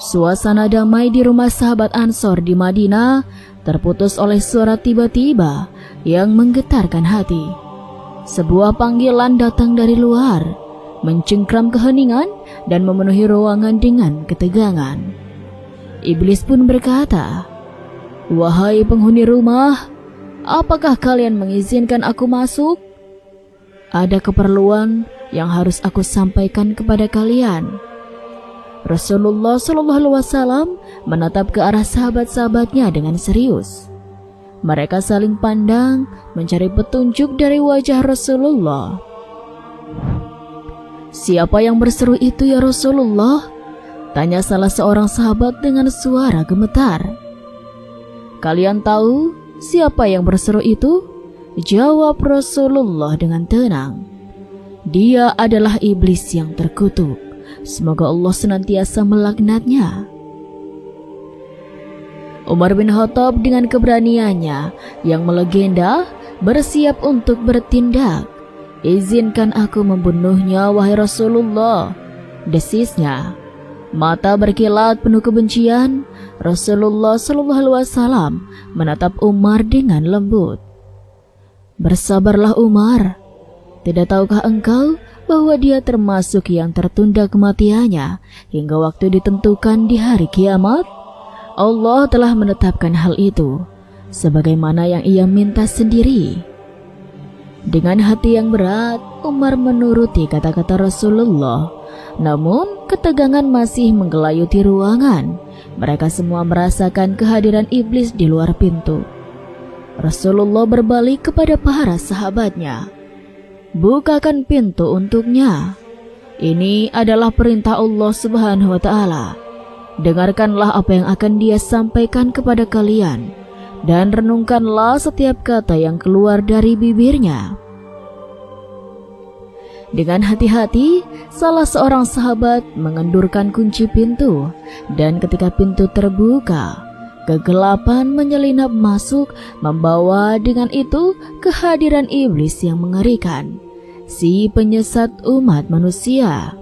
Suasana damai di rumah sahabat Ansor di Madinah terputus oleh suara tiba-tiba yang menggetarkan hati. Sebuah panggilan datang dari luar, mencengkram keheningan dan memenuhi ruangan dengan ketegangan. Iblis pun berkata, "Wahai penghuni rumah, apakah kalian mengizinkan aku masuk? Ada keperluan yang harus aku sampaikan kepada kalian." Rasulullah SAW menatap ke arah sahabat-sahabatnya dengan serius. Mereka saling pandang, mencari petunjuk dari wajah Rasulullah. "Siapa yang berseru itu ya Rasulullah?" tanya salah seorang sahabat dengan suara gemetar. "Kalian tahu siapa yang berseru itu?" jawab Rasulullah dengan tenang. "Dia adalah iblis yang terkutuk. Semoga Allah senantiasa melaknatnya." Umar bin Khattab dengan keberaniannya yang melegenda bersiap untuk bertindak. "Izinkan aku membunuhnya, wahai Rasulullah," desisnya. Mata berkilat penuh kebencian, Rasulullah SAW menatap Umar dengan lembut. "Bersabarlah Umar, tidak tahukah engkau bahwa dia termasuk yang tertunda kematiannya hingga waktu ditentukan di hari kiamat? Allah telah menetapkan hal itu sebagaimana yang ia minta sendiri." Dengan hati yang berat, Umar menuruti kata-kata Rasulullah. Namun ketegangan masih menggelayuti ruangan. Mereka semua merasakan kehadiran iblis di luar pintu. Rasulullah berbalik kepada para sahabatnya. "Bukakan pintu untuknya. Ini adalah perintah Allah Subhanahu wa Ta'ala. Dengarkanlah apa yang akan Dia sampaikan kepada kalian, dan renungkanlah setiap kata yang keluar dari bibirnya." Dengan hati-hati, salah seorang sahabat mengendurkan kunci pintu, dan ketika pintu terbuka, kegelapan menyelinap masuk, membawa dengan itu kehadiran iblis yang mengerikan, si penyesat umat manusia.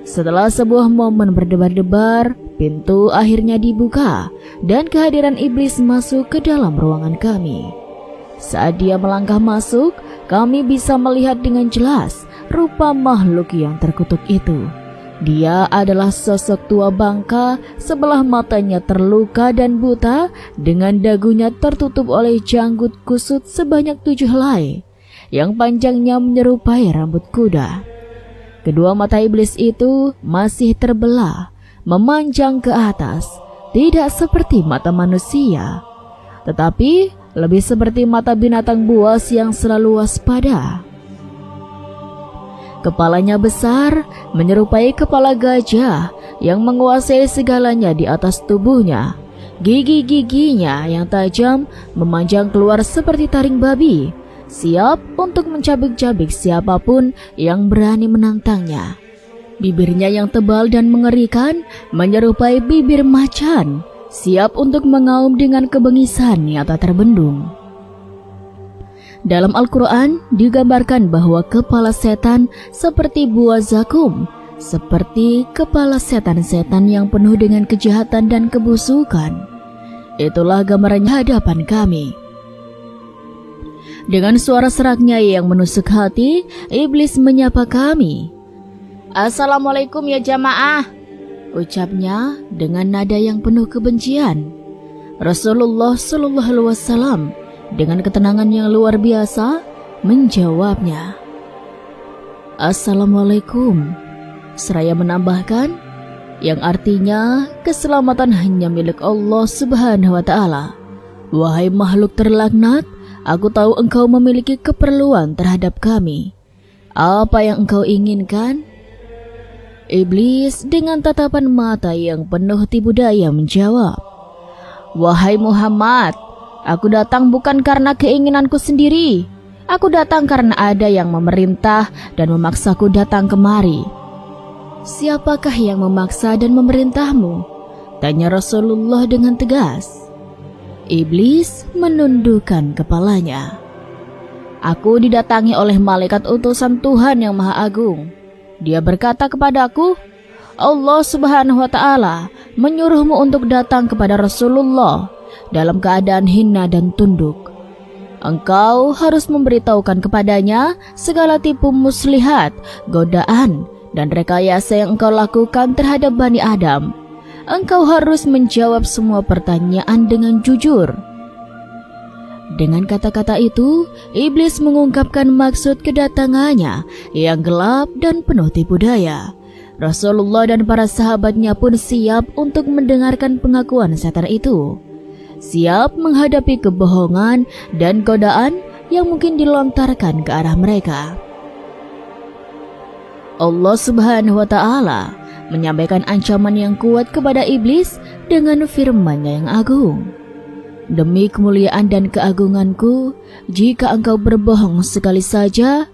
Setelah sebuah momen berdebar-debar, pintu akhirnya dibuka dan kehadiran iblis masuk ke dalam ruangan kami. Saat dia melangkah masuk, kami bisa melihat dengan jelas rupa makhluk yang terkutuk itu. Dia adalah sosok tua bangka, sebelah matanya terluka dan buta, dengan dagunya tertutup oleh janggut kusut sebanyak 7 helai, yang panjangnya menyerupai rambut kuda. Kedua mata iblis itu masih terbelah, memanjang ke atas, tidak seperti mata manusia, tetapi lebih seperti mata binatang buas yang selalu waspada. Kepalanya besar, menyerupai kepala gajah yang menguasai segalanya di atas tubuhnya. Gigi-giginya yang tajam memanjang keluar seperti taring babi, siap untuk mencabik-cabik siapapun yang berani menantangnya. Bibirnya yang tebal dan mengerikan menyerupai bibir macan, siap untuk mengaum dengan kebengisan nyata terbendung. Dalam Al-Quran digambarkan bahwa kepala setan seperti buah zakum, seperti kepala setan-setan yang penuh dengan kejahatan dan kebusukan. Itulah gambarannya hadapan kami. Dengan suara seraknya yang menusuk hati, iblis menyapa kami. "Assalamualaikum ya jamaah," ucapnya dengan nada yang penuh kebencian. Rasulullah SAW dengan ketenangan yang luar biasa menjawabnya, "Assalamualaikum," seraya menambahkan, yang artinya keselamatan hanya milik Allah Subhanahu wa Ta'ala. "Wahai makhluk terlaknat, aku tahu engkau memiliki keperluan terhadap kami. Apa yang engkau inginkan?" Iblis dengan tatapan mata yang penuh tipu daya menjawab, "Wahai Muhammad, aku datang bukan karena keinginanku sendiri. Aku datang karena ada yang memerintah dan memaksaku datang kemari." "Siapakah yang memaksa dan memerintahmu?" tanya Rasulullah dengan tegas. Iblis menundukkan kepalanya. "Aku didatangi oleh malaikat utusan Tuhan yang Maha Agung. Dia berkata kepadaku, Allah Subhanahu wa Ta'ala menyuruhmu untuk datang kepada Rasulullah dalam keadaan hina dan tunduk. Engkau harus memberitahukan kepadanya segala tipu muslihat, godaan, dan rekayasa yang engkau lakukan terhadap Bani Adam. Engkau harus menjawab semua pertanyaan dengan jujur. Dengan kata-kata itu, iblis mengungkapkan maksud kedatangannya yang gelap dan penuh tipu daya. Rasulullah dan para sahabatnya pun siap untuk mendengarkan pengakuan setan itu. Siap menghadapi kebohongan dan godaan yang mungkin dilontarkan ke arah mereka. Allah Subhanahu wa Ta'ala menyampaikan ancaman yang kuat kepada iblis dengan firman-Nya yang agung. Demi kemuliaan dan keagunganku, jika engkau berbohong sekali saja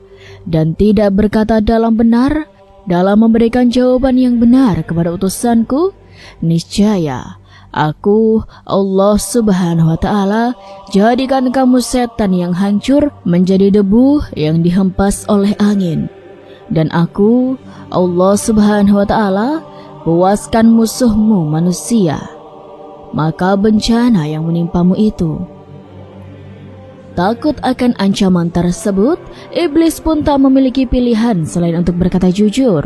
dan tidak berkata dalam benar dalam memberikan jawaban yang benar kepada utusanku, niscaya Aku, Allah Subhanahu wa Ta'ala, jadikan kamu setan yang hancur menjadi debu yang dihempas oleh angin. Dan aku, Allah Subhanahu wa Ta'ala, puaskan musuhmu manusia. Maka bencana yang menimpamu itu. Takut akan ancaman tersebut, iblis pun tak memiliki pilihan selain untuk berkata jujur.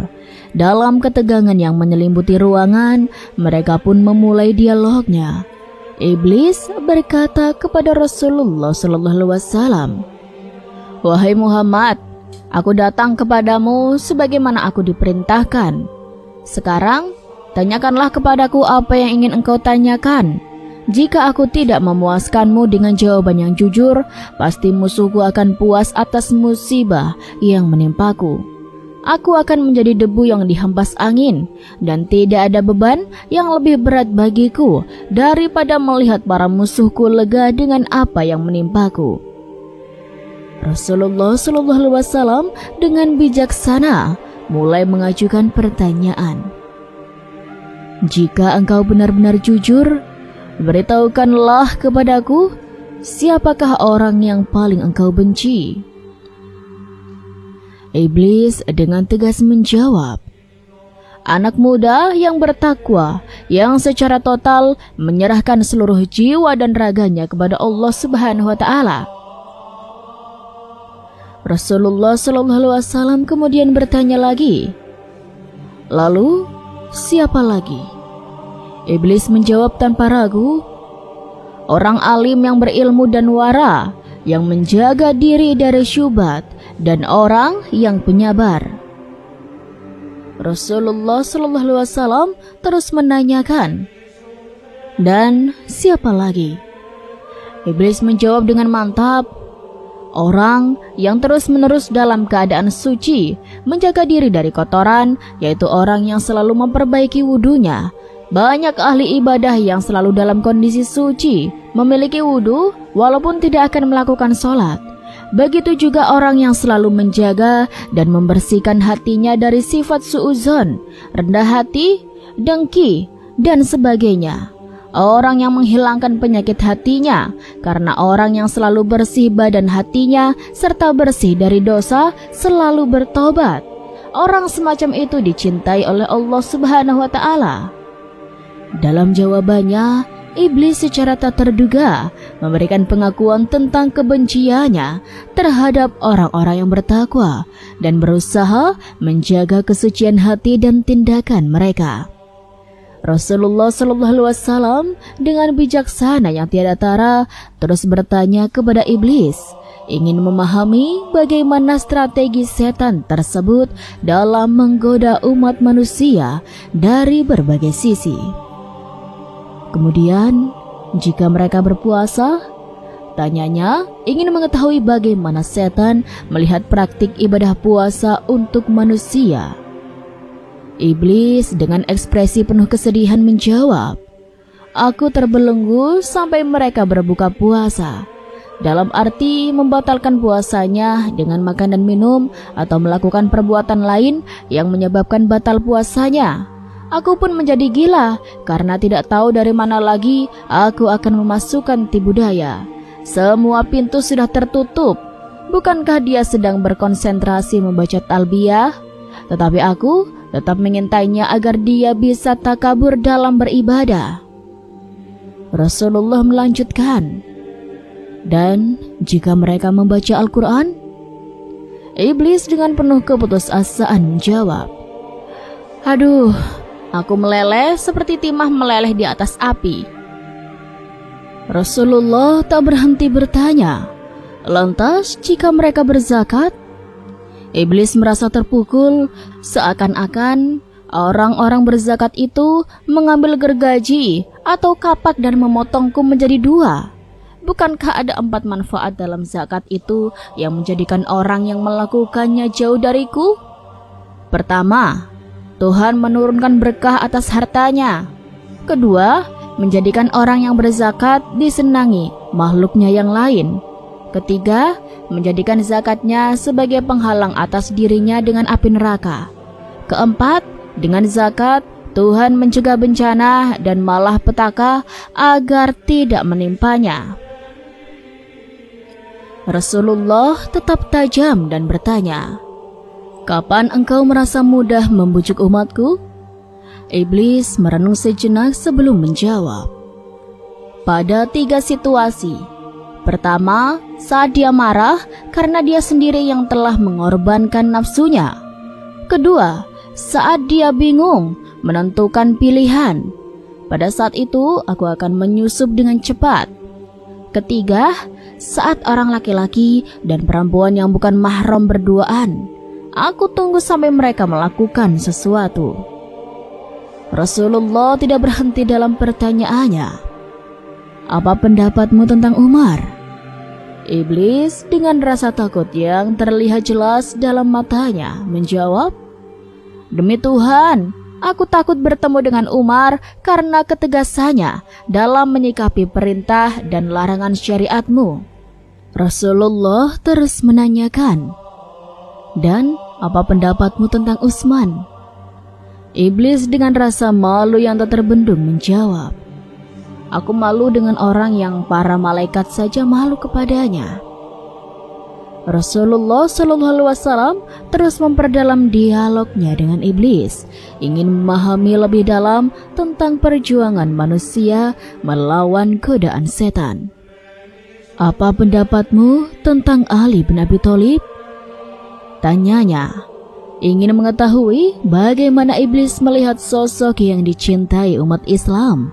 Dalam ketegangan yang menyelimuti ruangan, mereka pun memulai dialognya. Iblis berkata kepada Rasulullah SAW, "Wahai Muhammad, aku datang kepadamu sebagaimana aku diperintahkan. Sekarang, tanyakanlah kepadaku apa yang ingin engkau tanyakan. Jika aku tidak memuaskanmu dengan jawaban yang jujur, pasti musuhku akan puas atas musibah yang menimpaku. Aku akan menjadi debu yang dihempas angin, dan tidak ada beban yang lebih berat bagiku daripada melihat para musuhku lega dengan apa yang menimpaku." Rasulullah SAW dengan bijaksana mulai mengajukan pertanyaan. "Jika engkau benar-benar jujur, beritahukanlah kepadaku, siapakah orang yang paling engkau benci?" Iblis dengan tegas menjawab, "Anak muda yang bertakwa, yang secara total menyerahkan seluruh jiwa dan raganya kepada Allah Subhanahu wa Ta'ala." Rasulullah SAW kemudian bertanya lagi, "Lalu siapa lagi?" Iblis menjawab tanpa ragu, "Orang alim yang berilmu dan wara, yang menjaga diri dari syubhat, dan orang yang penyabar." Rasulullah SAW terus menanyakan, "Dan siapa lagi?" Iblis menjawab dengan mantap, "Orang yang terus-menerus dalam keadaan suci, menjaga diri dari kotoran, yaitu orang yang selalu memperbaiki wudunya. Banyak ahli ibadah yang selalu dalam kondisi suci, memiliki wudu walaupun tidak akan melakukan sholat. Begitu juga orang yang selalu menjaga dan membersihkan hatinya dari sifat suudzon, rendah hati, dengki, dan sebagainya. Orang yang menghilangkan penyakit hatinya, karena orang yang selalu bersih badan hatinya serta bersih dari dosa selalu bertobat. Orang semacam itu dicintai oleh Allah Subhanahu wa Ta'ala." Dalam jawabannya, iblis secara tak terduga memberikan pengakuan tentang kebenciannya terhadap orang-orang yang bertakwa dan berusaha menjaga kesucian hati dan tindakan mereka. Rasulullah SAW dengan bijaksana yang tiada tara terus bertanya kepada iblis, ingin memahami bagaimana strategi setan tersebut dalam menggoda umat manusia dari berbagai sisi. Kemudian, jika mereka berpuasa, tanyanya ingin mengetahui bagaimana setan melihat praktik ibadah puasa untuk manusia. Iblis dengan ekspresi penuh kesedihan menjawab, "Aku terbelenggu sampai mereka berbuka puasa." Dalam arti membatalkan puasanya dengan makan dan minum atau melakukan perbuatan lain yang menyebabkan batal puasanya. Aku pun menjadi gila karena tidak tahu dari mana lagi aku akan memasukkan tipu daya. Semua pintu sudah tertutup. Bukankah dia sedang berkonsentrasi membaca talbiyah? Tetapi aku tetap mengintainya agar dia bisa takabur dalam beribadah. Rasulullah melanjutkan, dan jika mereka membaca Al-Quran? Iblis dengan penuh keputusasaan menjawab, "Aduh, aku meleleh seperti timah meleleh di atas api." Rasulullah tak berhenti bertanya, "Lantas jika mereka berzakat?" Iblis merasa terpukul, seakan-akan orang-orang berzakat itu mengambil gergaji atau kapak dan memotongku menjadi dua. Bukankah ada 4 manfaat dalam zakat itu yang menjadikan orang yang melakukannya jauh dariku? Pertama, Tuhan menurunkan berkah atas hartanya. Kedua, menjadikan orang yang berzakat disenangi makhluknya yang lain. Ketiga, menjadikan zakatnya sebagai penghalang atas dirinya dengan api neraka. Keempat, dengan zakat Tuhan mencegah bencana dan malah petaka agar tidak menimpanya. Rasulullah tetap tajam dan bertanya, "Kapan engkau merasa mudah membujuk umatku?" Iblis merenung sejenak sebelum menjawab, "Pada 3 situasi. Pertama, saat dia marah karena dia sendiri yang telah mengorbankan nafsunya. Kedua, saat dia bingung menentukan pilihan. Pada saat itu aku akan menyusup dengan cepat. Ketiga, saat orang laki-laki dan perempuan yang bukan mahram berduaan. Aku tunggu sampai mereka melakukan sesuatu." Rasulullah tidak berhenti dalam pertanyaannya, "Apa pendapatmu tentang Umar?" Iblis dengan rasa takut yang terlihat jelas dalam matanya menjawab, "Demi Tuhan, aku takut bertemu dengan Umar karena ketegasannya dalam menyikapi perintah dan larangan syariatmu." Rasulullah terus menanyakan, "Dan apa pendapatmu tentang Utsman?" Iblis dengan rasa malu yang tak terbendung menjawab, "Aku malu dengan orang yang para malaikat saja malu kepadanya." Rasulullah SAW terus memperdalam dialognya dengan iblis, ingin memahami lebih dalam tentang perjuangan manusia melawan godaan setan. "Apa pendapatmu tentang Ali bin Abi Thalib?" tanyanya, ingin mengetahui bagaimana iblis melihat sosok yang dicintai umat Islam.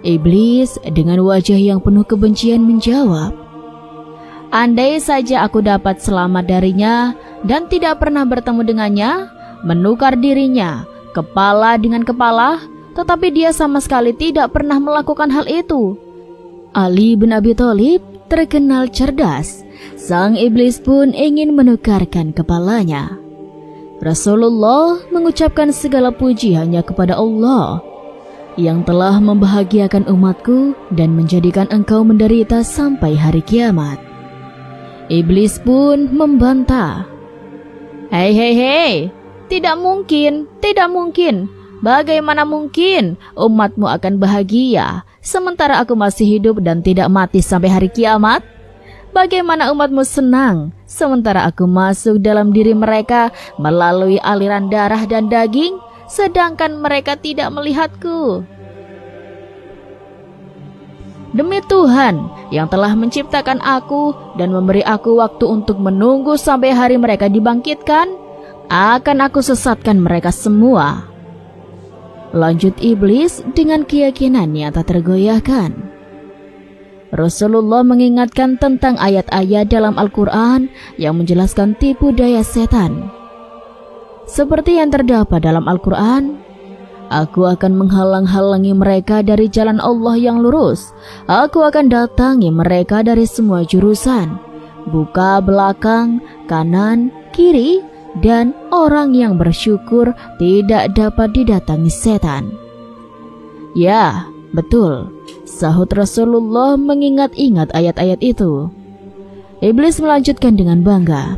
Iblis dengan wajah yang penuh kebencian menjawab, "Andai saja aku dapat selamat darinya dan tidak pernah bertemu dengannya, menukar dirinya kepala dengan kepala, tetapi dia sama sekali tidak pernah melakukan hal itu." Ali bin Abi Thalib terkenal cerdas. Sang iblis pun ingin menukarkan kepalanya. Rasulullah mengucapkan segala puji hanya kepada Allah yang telah membahagiakan umatku dan menjadikan engkau menderita sampai hari kiamat. Iblis pun membantah, Hei, tidak mungkin. Bagaimana mungkin umatmu akan bahagia sementara aku masih hidup dan tidak mati sampai hari kiamat? Bagaimana umatmu senang sementara aku masuk dalam diri mereka melalui aliran darah dan daging, sedangkan mereka tidak melihatku? Demi Tuhan yang telah menciptakan aku dan memberi aku waktu untuk menunggu sampai hari mereka dibangkitkan, akan aku sesatkan mereka semua. Lanjut iblis dengan keyakinan yang tak tergoyahkan. Rasulullah mengingatkan tentang ayat-ayat dalam Al-Quran yang menjelaskan tipu daya setan. Seperti yang terdapat dalam Al-Quran, "Aku akan menghalang-halangi mereka dari jalan Allah yang lurus. Aku akan datangi mereka dari semua jurusan, buka, belakang, kanan, kiri, dan orang yang bersyukur tidak dapat didatangi setan." Ya, betul, sahut Rasulullah mengingat-ingat ayat-ayat itu. Iblis melanjutkan dengan bangga,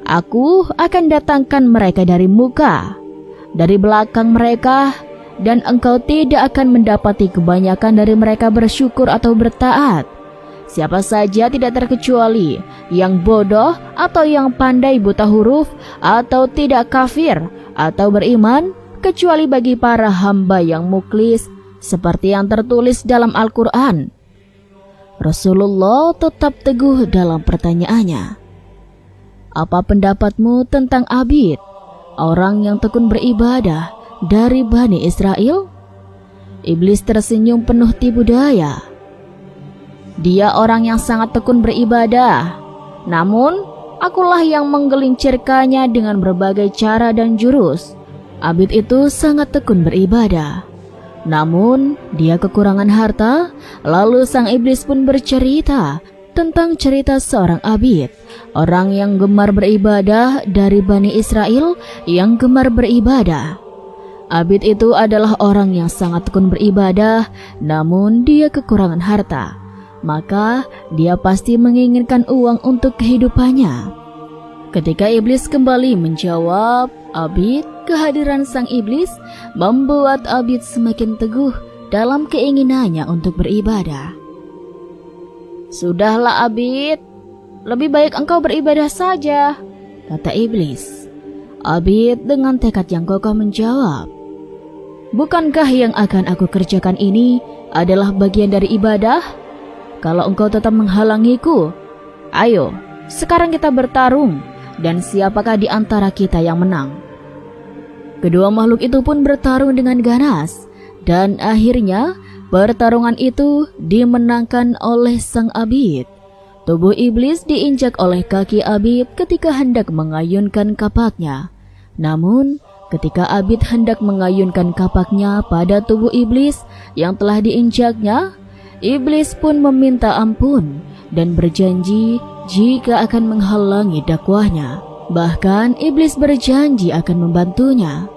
"Aku akan datangkan mereka dari muka, dari belakang mereka, dan engkau tidak akan mendapati kebanyakan dari mereka bersyukur atau bertaat. Siapa saja tidak terkecuali yang bodoh atau yang pandai buta huruf atau tidak kafir atau beriman kecuali bagi para hamba yang muklis seperti yang tertulis dalam Al-Quran. Rasulullah tetap teguh dalam pertanyaannya. Apa pendapatmu tentang Abid, orang yang tekun beribadah dari Bani Israel? Iblis tersenyum penuh tipu daya. Dia orang yang sangat tekun beribadah, namun akulah yang menggelincirkannya dengan berbagai cara dan jurus. Abid itu sangat tekun beribadah, namun dia kekurangan harta. Lalu sang iblis pun bercerita tentang cerita seorang Abid, orang yang gemar beribadah dari Bani Israel yang gemar beribadah. Abid itu adalah orang yang sangat tekun beribadah, namun dia kekurangan harta. Maka dia pasti menginginkan uang untuk kehidupannya. Ketika iblis kembali menjawab Abid, kehadiran sang iblis membuat Abid semakin teguh dalam keinginannya untuk beribadah. Sudahlah Abid, lebih baik engkau beribadah saja, kata iblis. Abid dengan tekad yang kokoh menjawab, bukankah yang akan aku kerjakan ini adalah bagian dari ibadah? Kalau engkau tetap menghalangiku, ayo, sekarang kita bertarung, dan siapakah di antara kita yang menang? Kedua makhluk itu pun bertarung dengan ganas, dan akhirnya pertarungan itu dimenangkan oleh sang Abid. Tubuh iblis diinjak oleh kaki Abid ketika hendak mengayunkan kapaknya. Namun, ketika Abid hendak mengayunkan kapaknya pada tubuh iblis yang telah diinjaknya, iblis pun meminta ampun dan berjanji jika akan menghalangi dakwahnya. Bahkan iblis berjanji akan membantunya.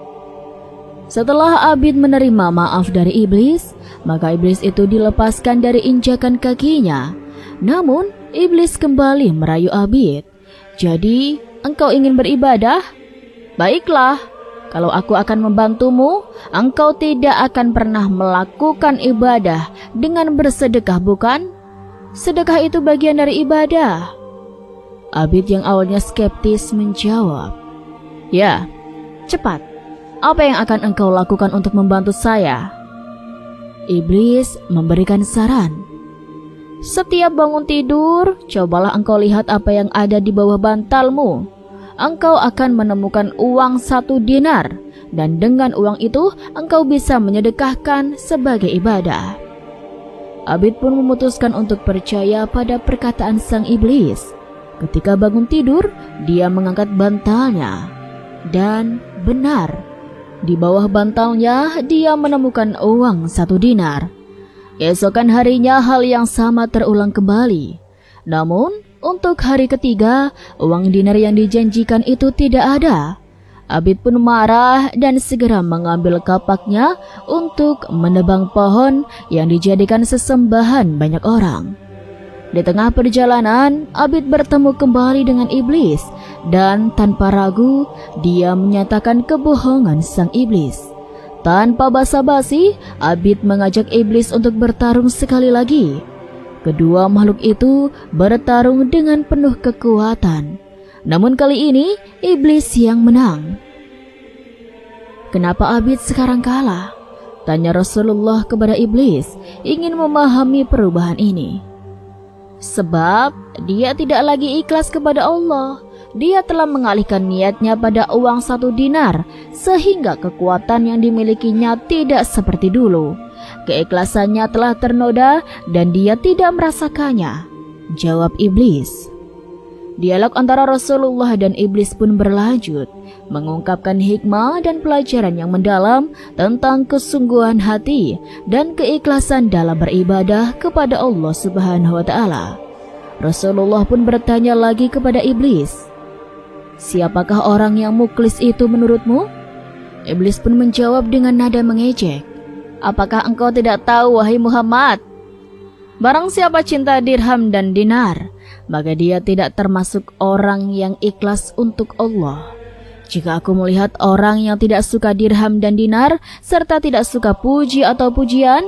Setelah Abid menerima maaf dari iblis, maka iblis itu dilepaskan dari injakan kakinya. Namun iblis kembali merayu Abid. Jadi engkau ingin beribadah? Baiklah, kalau aku akan membantumu, engkau tidak akan pernah melakukan ibadah dengan bersedekah, bukan? Sedekah itu bagian dari ibadah. Abid yang awalnya skeptis menjawab, ya, cepat. Apa yang akan engkau lakukan untuk membantu saya? Iblis memberikan saran. Setiap bangun tidur, cobalah engkau lihat apa yang ada di bawah bantalmu. Engkau akan menemukan uang 1 dinar, dan dengan uang itu engkau bisa menyedekahkan sebagai ibadah. Abid pun memutuskan untuk percaya pada perkataan sang iblis. Ketika bangun tidur, dia mengangkat bantalnya, dan benar, di bawah bantalnya dia menemukan uang 1 dinar. Esokan harinya hal yang sama terulang kembali. Namun untuk hari ketiga, uang dinar yang dijanjikan itu tidak ada. Abid pun marah dan segera mengambil kapaknya untuk menebang pohon yang dijadikan sesembahan banyak orang. Di tengah perjalanan, Abid bertemu kembali dengan iblis, dan tanpa ragu dia menyatakan kebohongan sang iblis. Tanpa basa-basi, Abid mengajak iblis untuk bertarung sekali lagi. Kedua makhluk itu bertarung dengan penuh kekuatan. Namun kali ini iblis yang menang. Kenapa Abid sekarang kalah? Tanya Rasulullah kepada iblis, ingin memahami perubahan ini. Sebab dia tidak lagi ikhlas kepada Allah. Dia telah mengalihkan niatnya pada uang 1 dinar, sehingga kekuatan yang dimilikinya tidak seperti dulu. Keikhlasannya telah ternoda dan dia tidak merasakannya, jawab iblis. Dialog antara Rasulullah dan iblis pun berlanjut, mengungkapkan hikmah dan pelajaran yang mendalam tentang kesungguhan hati dan keikhlasan dalam beribadah kepada Allah Subhanahu wa Ta'ala. Rasulullah pun bertanya lagi kepada iblis, siapakah orang yang muklis itu menurutmu? Iblis pun menjawab dengan nada mengejek, apakah engkau tidak tahu, wahai Muhammad? Barang siapa cinta dirham dan dinar, maka dia tidak termasuk orang yang ikhlas untuk Allah. Jika aku melihat orang yang tidak suka dirham dan dinar, serta tidak suka puji atau pujian,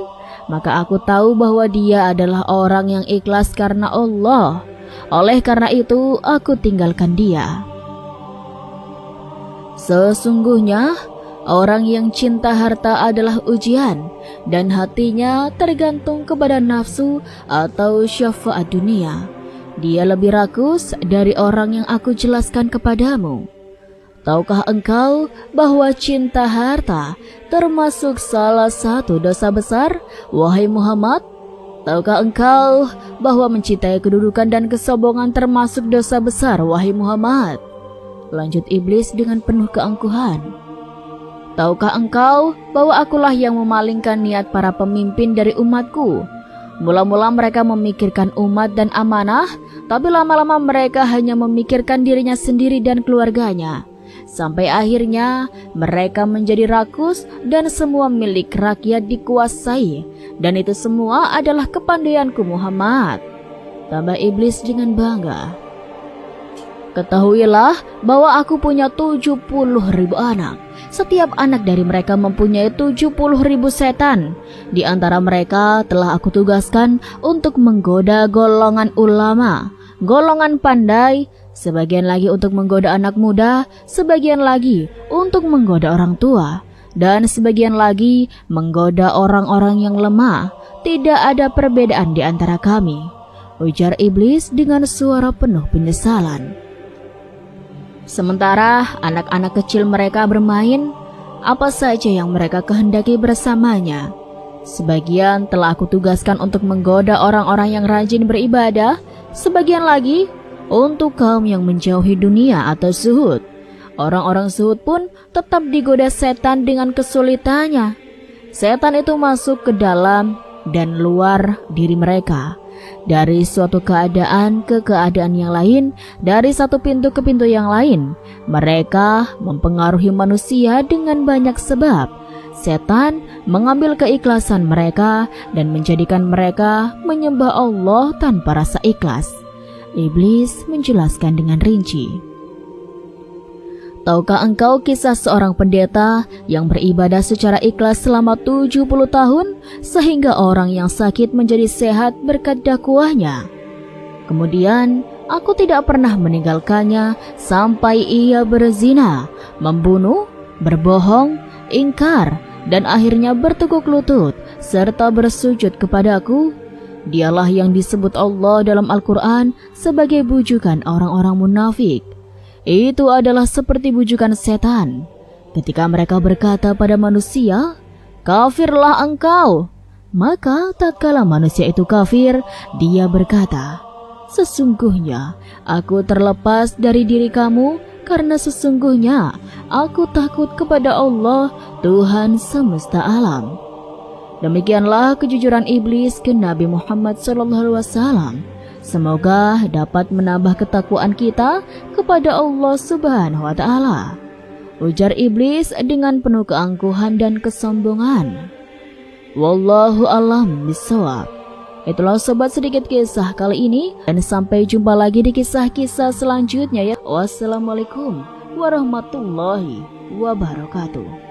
maka aku tahu bahwa dia adalah orang yang ikhlas karena Allah. Oleh karena itu, aku tinggalkan dia. Sesungguhnya, orang yang cinta harta adalah ujian, dan hatinya tergantung kepada nafsu atau syahwat dunia. Dia lebih rakus dari orang yang aku jelaskan kepadamu. Tahukah engkau bahwa cinta harta termasuk salah satu dosa besar, wahai Muhammad? Tahukah engkau bahwa mencintai kedudukan dan kesombongan termasuk dosa besar, wahai Muhammad? Lanjut iblis dengan penuh keangkuhan. Tahukah engkau bahwa akulah yang memalingkan niat para pemimpin dari umatku? Mula-mula mereka memikirkan umat dan amanah, tapi lama-lama mereka hanya memikirkan dirinya sendiri dan keluarganya. Sampai akhirnya mereka menjadi rakus dan semua milik rakyat dikuasai. Dan itu semua adalah kepandaianku Muhammad. Tambah iblis dengan bangga. Ketahuilah bahwa aku punya 70.000 anak. Setiap anak dari mereka mempunyai 70.000 setan. Di antara mereka telah aku tugaskan untuk menggoda golongan ulama, golongan pandai, sebagian lagi untuk menggoda anak muda, sebagian lagi untuk menggoda orang tua, dan sebagian lagi menggoda orang-orang yang lemah. Tidak ada perbedaan di antara kami, ujar iblis dengan suara penuh penyesalan. Sementara anak-anak kecil mereka bermain apa saja yang mereka kehendaki bersamanya. Sebagian telah aku tugaskan untuk menggoda orang-orang yang rajin beribadah, sebagian lagi untuk kaum yang menjauhi dunia atau zuhud. Orang-orang zuhud pun tetap digoda setan dengan kesulitannya. Setan itu masuk ke dalam dan luar diri mereka, dari suatu keadaan ke keadaan yang lain, dari satu pintu ke pintu yang lain. Mereka mempengaruhi manusia dengan banyak sebab. Setan mengambil keikhlasan mereka dan menjadikan mereka menyembah Allah tanpa rasa ikhlas. Iblis menjelaskan dengan rinci. Tahukah engkau kisah seorang pendeta yang beribadah secara ikhlas selama 70 tahun sehingga orang yang sakit menjadi sehat berkat dakwahnya? Kemudian aku tidak pernah meninggalkannya sampai ia berzina, membunuh, berbohong, ingkar, dan akhirnya bertekuk lutut serta bersujud kepadaku. Dialah yang disebut Allah dalam Al-Quran sebagai bujukan orang-orang munafik. Itu adalah seperti bujukan setan ketika mereka berkata pada manusia, "Kafirlah engkau." Maka tatkala manusia itu kafir, dia berkata, "Sesungguhnya aku terlepas dari diri kamu karena sesungguhnya aku takut kepada Allah, Tuhan semesta alam." Demikianlah kejujuran iblis ke Nabi Muhammad SAW. Semoga dapat menambah ketakwaan kita kepada Allah Subhanahu wa Ta'ala, ujar iblis dengan penuh keangkuhan dan kesombongan. Wallahu a'lam bishawab. Itulah sobat sedikit kisah kali ini, dan sampai jumpa lagi di kisah-kisah selanjutnya ya. Wassalamualaikum warahmatullahi wabarakatuh.